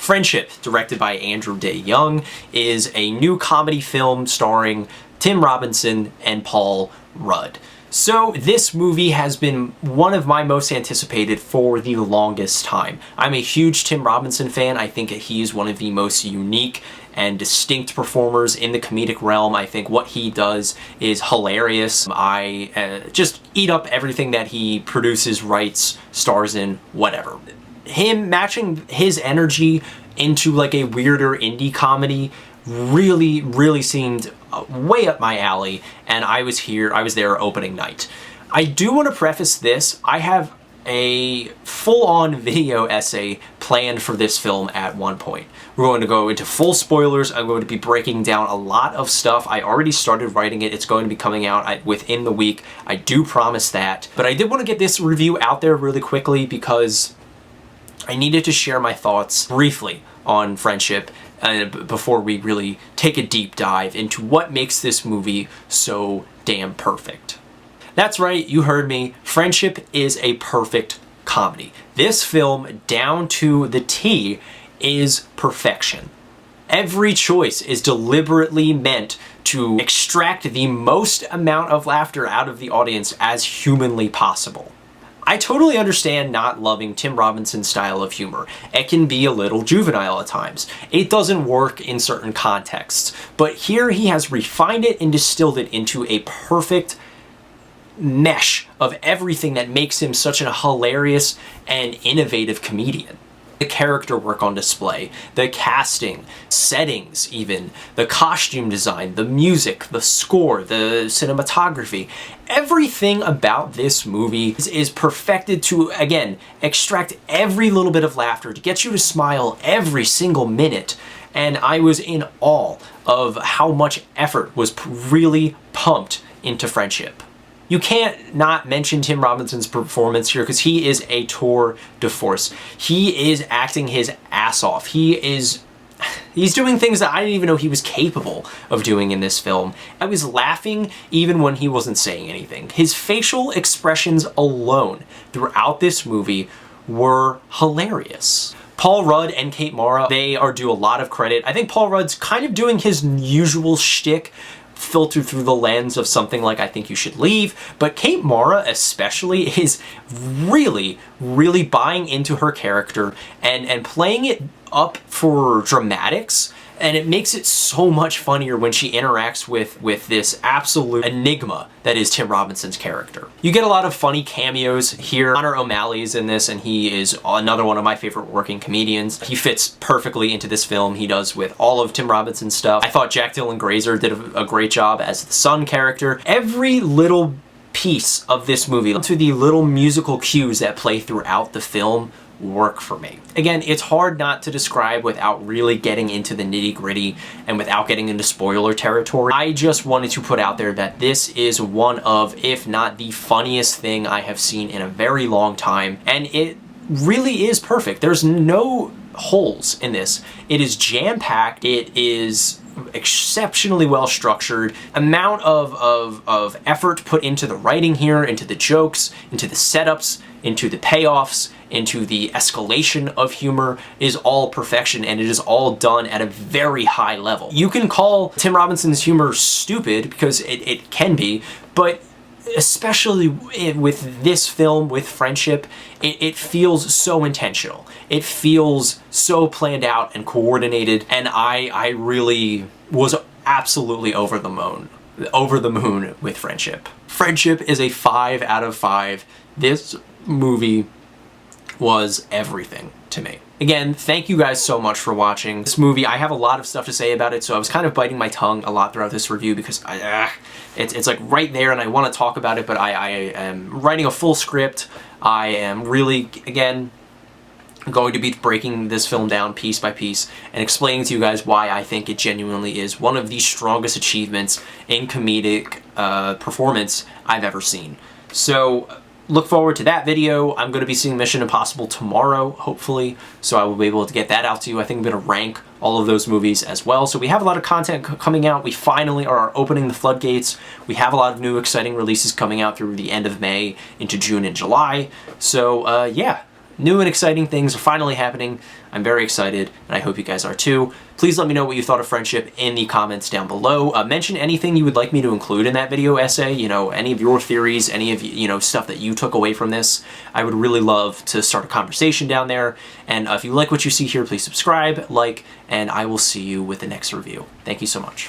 Friendship, directed by Andrew Day Young, is a new comedy film starring Tim Robinson and Paul Rudd. So this movie has been one of my most anticipated for the longest time. I'm a huge Tim Robinson fan. I think that he is one of the most unique and distinct performers in the comedic realm. I think what he does is hilarious. I just eat up everything that he produces, writes, stars in, whatever. Him matching his energy into like a weirder indie comedy really seemed way up my alley, and I was there opening night. I do want to preface this. I have a full-on video essay planned for this film at one point. We're going to go into full spoilers. I'm going to be breaking down a lot of stuff. I already started writing it. It's going to be coming out within the week. I do promise that. But I did want to get this review out there really quickly because I needed to share my thoughts briefly on Friendship before we really take a deep dive into what makes this movie so damn perfect. That's right, you heard me. Friendship is a perfect comedy. This film, down to the T, is perfection. Every choice is deliberately meant to extract the most amount of laughter out of the audience as humanly possible. I totally understand not loving Tim Robinson's style of humor. It can be a little juvenile at times. It doesn't work in certain contexts. But here he has refined it and distilled it into a perfect mesh of everything that makes him such a hilarious and innovative comedian. The character work on display, the casting, settings even, the costume design, the music, the score, the cinematography, everything about this movie is perfected to, again, extract every little bit of laughter, to get you to smile every single minute. And I was in awe of how much effort was really pumped into Friendship. You can't not mention Tim Robinson's performance here because he is a tour de force. He is acting his ass off. He's doing things that I didn't even know he was capable of doing in this film. I was laughing even when he wasn't saying anything. His facial expressions alone throughout this movie were hilarious. Paul Rudd and Kate Mara, they are due a lot of credit. I think Paul Rudd's kind of doing his usual shtick, filtered through the lens of something like I Think You Should Leave, but Kate Mara especially is really buying into her character and playing it up for dramatics, and it makes it so much funnier when she interacts with this absolute enigma that is Tim Robinson's character. You get a lot of funny cameos here. Connor O'Malley's in this, and he is another one of my favorite working comedians. He fits perfectly into this film. He does with all of Tim Robinson's stuff. I thought Jack Dylan Grazer did a great job as the son character. Every little piece of this movie, to the little musical cues that play throughout the film, work for me. Again, it's hard not to describe without really getting into the nitty-gritty and without getting into spoiler territory. I just wanted to put out there that this is one of, if not the funniest thing I have seen in a very long time, and it really is perfect. There's no holes in this. It is jam-packed. It is exceptionally well structured. Amount of effort put into the writing here, into the jokes, into the setups, into the payoffs, into the escalation of humor is all perfection, and it is all done at a very high level. You can call Tim Robinson's humor stupid, because it can be, but especially with this film, with Friendship, it feels so intentional. It feels so planned out and coordinated, and I really was absolutely over the moon with Friendship. Friendship is a 5 out of 5. This movie was everything to me. Again, thank you guys so much for watching this movie. I have a lot of stuff to say about it, so I was kind of biting my tongue a lot throughout this review because it's like right there and I want to talk about it, but I am writing a full script. I am really, again, going to be breaking this film down piece by piece and explaining to you guys why I think it genuinely is one of the strongest achievements in comedic performance I've ever seen. So look forward to that video. I'm going to be seeing Mission Impossible tomorrow, hopefully, so I will be able to get that out to you. I think I'm going to rank all of those movies as well. So we have a lot of content coming out. We finally are opening the floodgates. We have a lot of new exciting releases coming out through the end of May into June and July. So yeah, new and exciting things are finally happening. I'm very excited, and I hope you guys are too. Please let me know what you thought of Friendship in the comments down below. Mention anything you would like me to include in that video essay, you know, any of your theories, any of, you know, stuff that you took away from this. I would really love to start a conversation down there. And if you like what you see here, please subscribe, like, and I will see you with the next review. Thank you so much.